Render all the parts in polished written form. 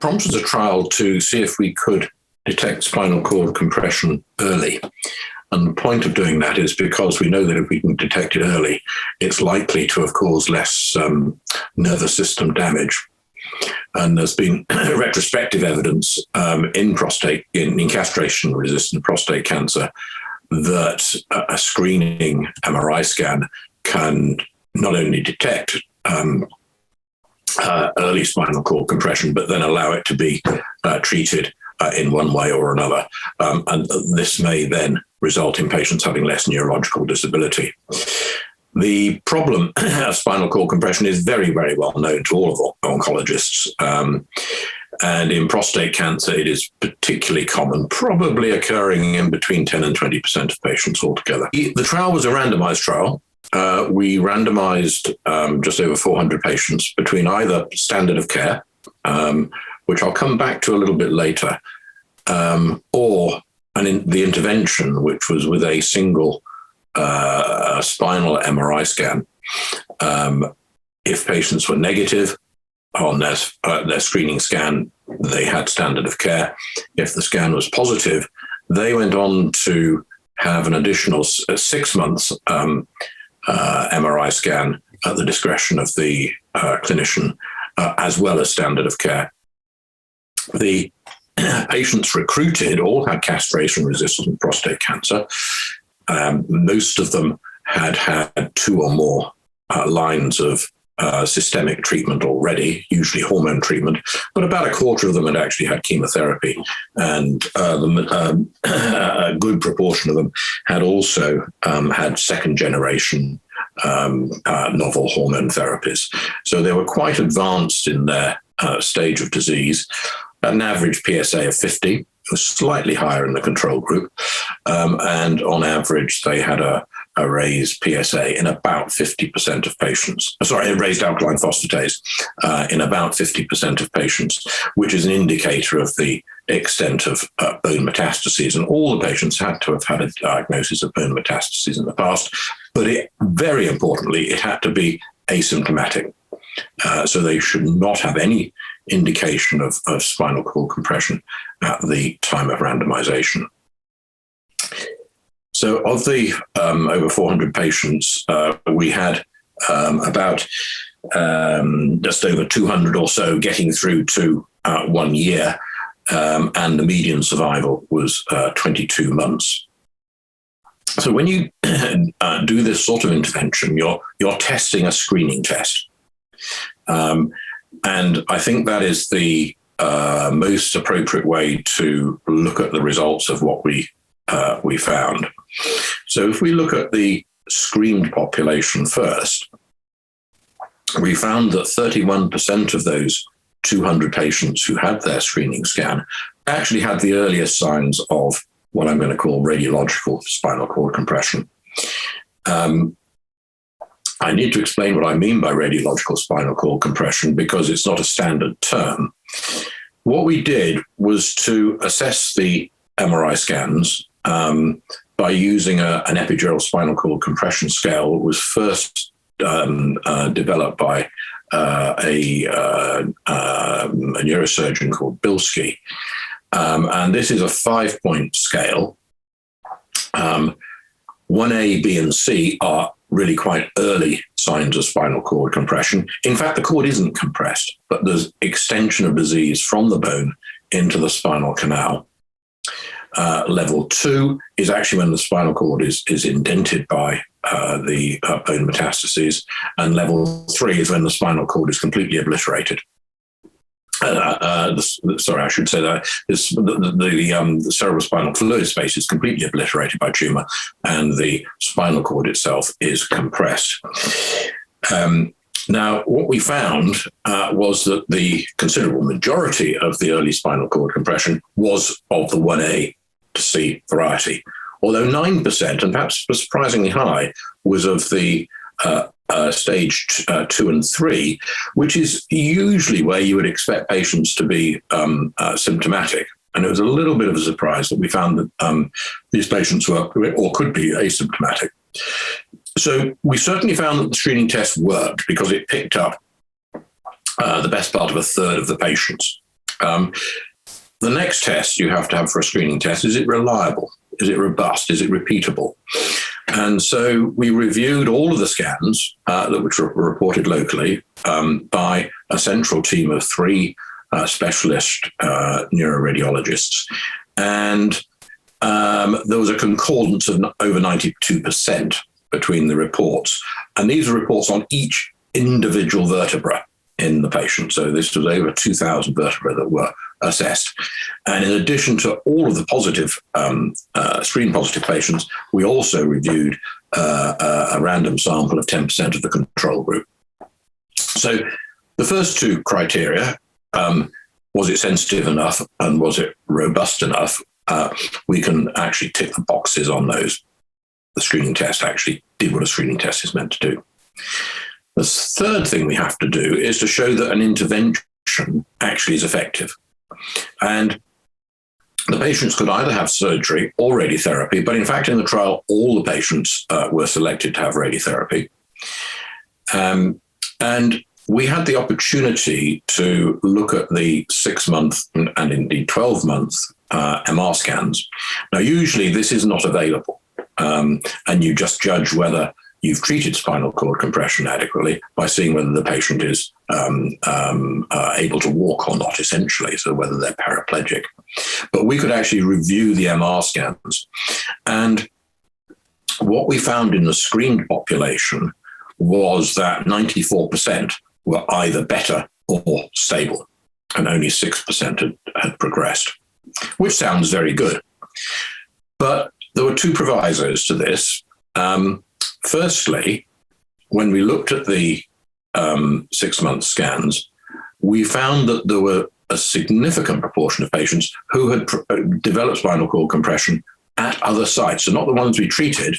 prompted a trial to see if we could detect spinal cord compression early. And the point of doing that is because we know that if we can detect it early, it's likely to have caused less nervous system damage. And there's been retrospective evidence in castration-resistant prostate cancer that a screening MRI scan can not only detect early spinal cord compression, but then allow it to be treated in one way or another. And this may then result in patients having less neurological disability. The problem of spinal cord compression is very, very well known to all of oncologists. And in prostate cancer, it is particularly common, probably occurring in between 10 and 20% of patients altogether. The trial was a randomized trial. We randomized just over 400 patients between either standard of care, which I'll come back to a little bit later, or the intervention, which was with a single spinal MRI scan. If patients were negative on their screening scan, they had standard of care. If the scan was positive, they went on to have an additional 6 months MRI scan at the discretion of the clinician, as well as standard of care. The patients recruited all had castration-resistant prostate cancer. Most of them had had 2 or more lines of systemic treatment already, usually hormone treatment, but about a quarter of them had actually had chemotherapy, and a good proportion of them had also had second-generation novel hormone therapies. So they were quite advanced in their stage of disease. An average PSA of 50, was slightly higher in the control group, and on average they had a raised PSA in about 50% of patients. Raised alkaline phosphatase in about 50% of patients, which is an indicator of the extent of bone metastases. And all the patients had to have had a diagnosis of bone metastases in the past, but very importantly, it had to be asymptomatic. So they should not have any indication of spinal cord compression at the time of randomization. So of the over 400 patients, we had about just over 200 or so getting through to 1 year, and the median survival was 22 months. So when you do this sort of intervention, you're testing a screening test. And I think that is the most appropriate way to look at the results of what we found. So if we look at the screened population first, we found that 31% of those 200 patients who had their screening scan actually had the earliest signs of what I'm going to call radiological spinal cord compression. I need to explain what I mean by radiological spinal cord compression because it's not a standard term. What we did was to assess the MRI scans by using an epidural spinal cord compression scale that was first developed by a neurosurgeon called Bilski. And this is a 5-point scale. 1A, B, and C are really quite early signs of spinal cord compression. In fact, the cord isn't compressed, but there's extension of disease from the bone into the spinal canal. Level 2 is actually when the spinal cord is indented by the bone metastases, and level 3 is when the spinal cord is completely obliterated. I should say that the cerebrospinal fluid space is completely obliterated by tumor, and the spinal cord itself is compressed. Now, what we found was that the considerable majority of the early spinal cord compression was of the 1A to C variety, although 9%, and perhaps surprisingly high, was of the stage 2 and 3, which is usually where you would expect patients to be symptomatic. And it was a little bit of a surprise that we found that these patients were or could be asymptomatic. So we certainly found that the screening test worked because it picked up the best part of a third of the patients. The next test you have to have for a screening test, is it reliable? Is it robust? Is it repeatable? And so we reviewed all of the scans which were reported locally by a central team of 3 specialist neuroradiologists. And there was a concordance of over 92% between the reports. And these are reports on each individual vertebra in the patient. So this was over 2,000 vertebrae that were assessed. And in addition to all of the positive, screen positive patients, we also reviewed a random sample of 10% of the control group. So the first 2 criteria, was it sensitive enough and was it robust enough? We can actually tick the boxes on those. The screening test actually did what a screening test is meant to do. The third thing we have to do is to show that an intervention actually is effective. And the patients could either have surgery or radiotherapy, but in fact, in the trial, all the patients were selected to have radiotherapy. And we had the opportunity to look at the 6-month and indeed 12-month MR scans. Now, usually this is not available, and you just judge whether you've treated spinal cord compression adequately by seeing whether the patient is able to walk or not, essentially, so whether they're paraplegic. But we could actually review the MR scans. And what we found in the screened population was that 94% were either better or stable, and only 6% had progressed, which sounds very good. But there were 2 provisos to this. Firstly, when we looked at the 6-month scans, we found that there were a significant proportion of patients who had developed spinal cord compression at other sites. So not the ones we treated,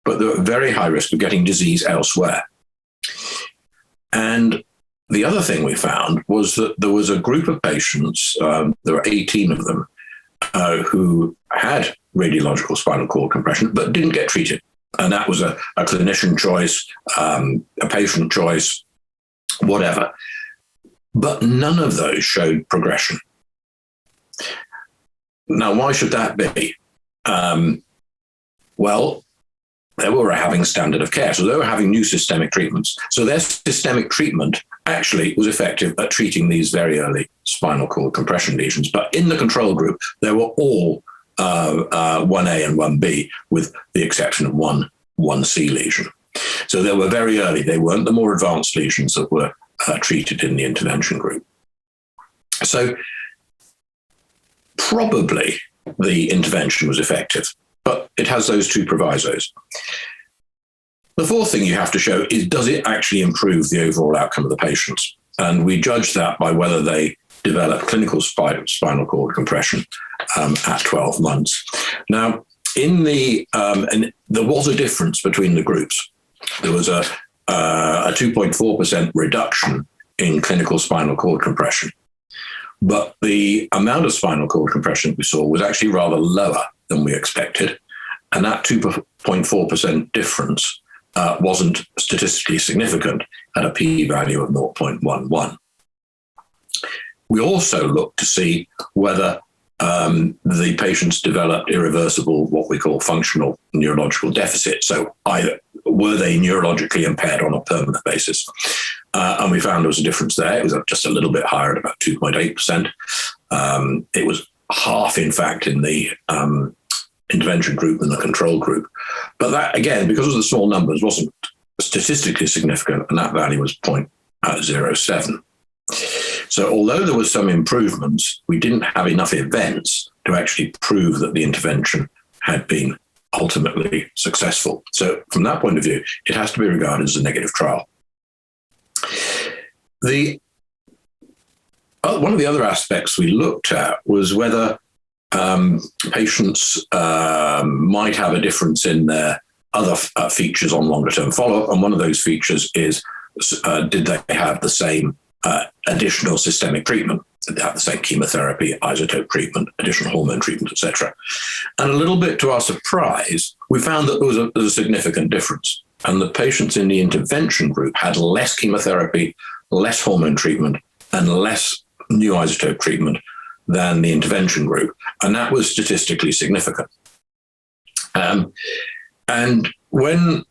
but they were at very high risk of getting disease elsewhere. And the other thing we found was that there was a group of patients, there were 18 of them, who had radiological spinal cord compression, but didn't get treated. And that was a clinician choice, a patient choice, whatever. But none of those showed progression. Now, why should that be? Well, they were having standard of care. So they were having new systemic treatments. So their systemic treatment actually was effective at treating these very early spinal cord compression lesions. But in the control group, they were all 1A and 1B, with the exception of one 1C lesion. So they were very early. They weren't the more advanced lesions that were treated in the intervention group. So probably the intervention was effective, but it has those 2 provisos. The fourth thing you have to show is, does it actually improve the overall outcome of the patients? And we judge that by whether they develop clinical spinal cord compression at 12 months. Now, and there was a difference between the groups. There was a 2.4% reduction in clinical spinal cord compression, but the amount of spinal cord compression we saw was actually rather lower than we expected, and that 2.4% difference wasn't statistically significant at a p-value of 0.11. We also looked to see whether the patients developed irreversible, what we call functional neurological deficit. So either were they neurologically impaired on a permanent basis? And we found there was a difference there. It was just a little bit higher at about 2.8%. It was half, in fact, in the intervention group than the control group. But that, again, because of the small numbers, wasn't statistically significant, and that value was 0.07. So although there was some improvements, we didn't have enough events to actually prove that the intervention had been ultimately successful. So from that point of view, it has to be regarded as a negative trial. One of the other aspects we looked at was whether patients might have a difference in their other features on longer-term follow-up. And one of those features is, did they have the same additional systemic treatment? Did they have the same chemotherapy, isotope treatment, additional hormone treatment, etc.? And a little bit to our surprise, we found that there was a significant difference. And the patients in the intervention group had less chemotherapy, less hormone treatment, and less new isotope treatment than the intervention group, and that was statistically significant. And when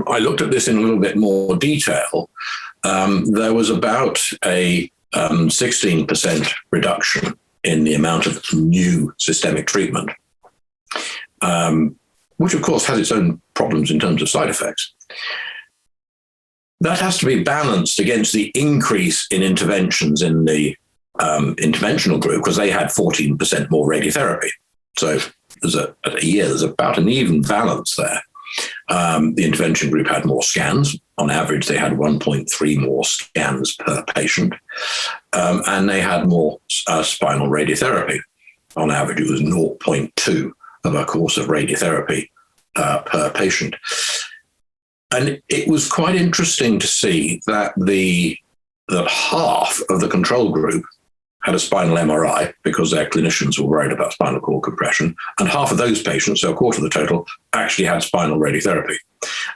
I looked at this in a little bit more detail, there was about a 16% reduction in the amount of new systemic treatment, which of course has its own problems in terms of side effects. That has to be balanced against the increase in interventions in the interventional group, because they had 14% more radiotherapy. So at a year, there's about an even balance there. The intervention group had more scans. On average, they had 1.3 more scans per patient. And they had more spinal radiotherapy. On average, it was 0.2 of a course of radiotherapy per patient. And it was quite interesting to see that that half of the control group had a spinal MRI because their clinicians were worried about spinal cord compression, and half of those patients, so a quarter of the total, actually had spinal radiotherapy.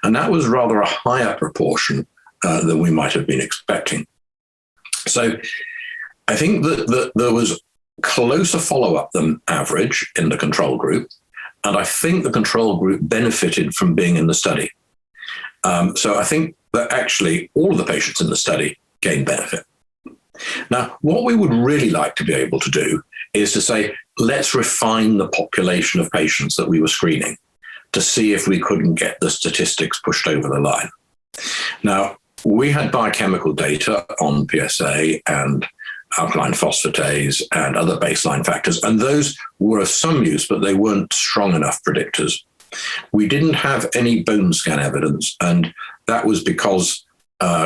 And that was rather a higher proportion than we might have been expecting. So I think that there was closer follow-up than average in the control group, and I think the control group benefited from being in the study. So I think that actually all of the patients in the study gained benefit. Now, what we would really like to be able to do is to say, let's refine the population of patients that we were screening to see if we couldn't get the statistics pushed over the line. Now, we had biochemical data on PSA and alkaline phosphatase and other baseline factors, and those were of some use, but they weren't strong enough predictors. We didn't have any bone scan evidence, and that was because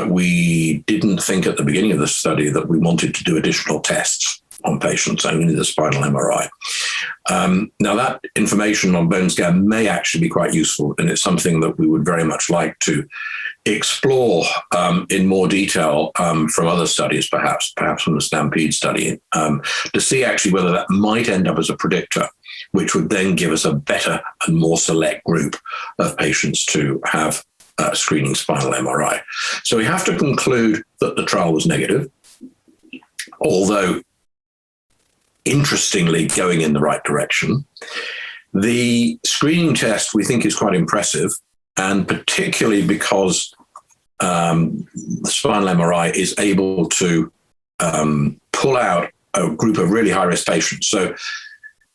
we didn't think at the beginning of the study that we wanted to do additional tests on patients, only the spinal MRI. Now, that information on bone scan may actually be quite useful, and it's something that we would very much like to explore in more detail from other studies, perhaps from the STAMPEDE study, to see actually whether that might end up as a predictor, which would then give us a better and more select group of patients to have screening spinal MRI. So we have to conclude that the trial was negative, although interestingly going in the right direction. The screening test we think is quite impressive, and particularly because the spinal MRI is able to pull out a group of really high-risk patients. So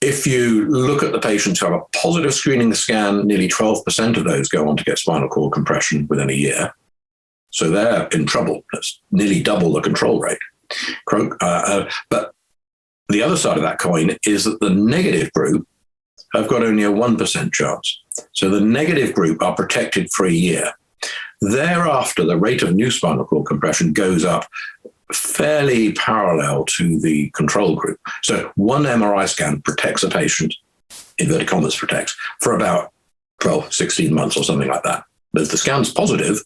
if you look at the patients who have a positive screening scan, nearly 12% of those go on to get spinal cord compression within a year. So they're in trouble. That's nearly double the control rate. But the other side of that coin is that the negative group have got only a 1% chance. So the negative group are protected for a year. Thereafter, the rate of new spinal cord compression goes up fairly parallel to the control group. So one MRI scan protects a patient, inverted commas protects, for about 12, 16 months or something like that. But if the scan's positive,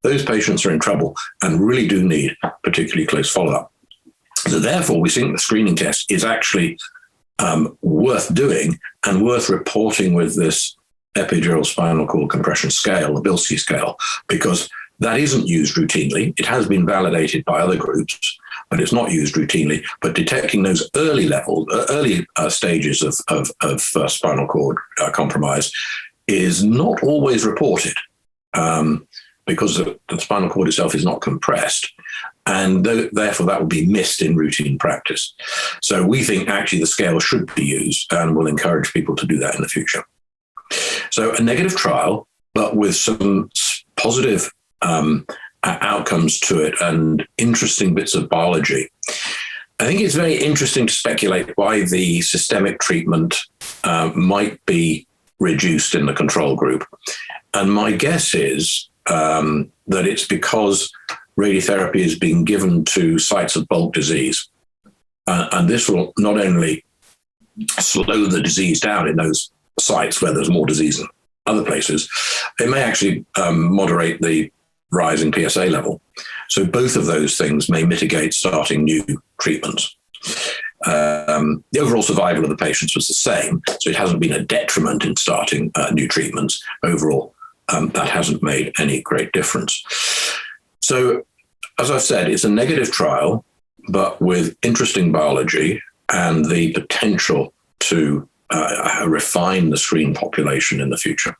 those patients are in trouble and really do need particularly close follow-up. So therefore, we think the screening test is actually worth doing and worth reporting with this epidural spinal cord compression scale, the Bilski scale, because that isn't used routinely. It has been validated by other groups, but it's not used routinely. But detecting those early stages of spinal cord compromise is not always reported because the spinal cord itself is not compressed. And therefore, that will be missed in routine practice. So we think actually the scale should be used, and we'll encourage people to do that in the future. So a negative trial, but with some positive outcomes to it and interesting bits of biology. I think it's very interesting to speculate why the systemic treatment might be reduced in the control group. And my guess is that it's because radiotherapy is being given to sites of bulk disease. And this will not only slow the disease down in those sites where there's more disease than other places, it may actually moderate the rise in PSA level. So both of those things may mitigate starting new treatments. The overall survival of the patients was the same, so it hasn't been a detriment in starting new treatments. Overall, that hasn't made any great difference. So, as I've said, it's a negative trial. but with interesting biology and the potential to refine the screen population in the future.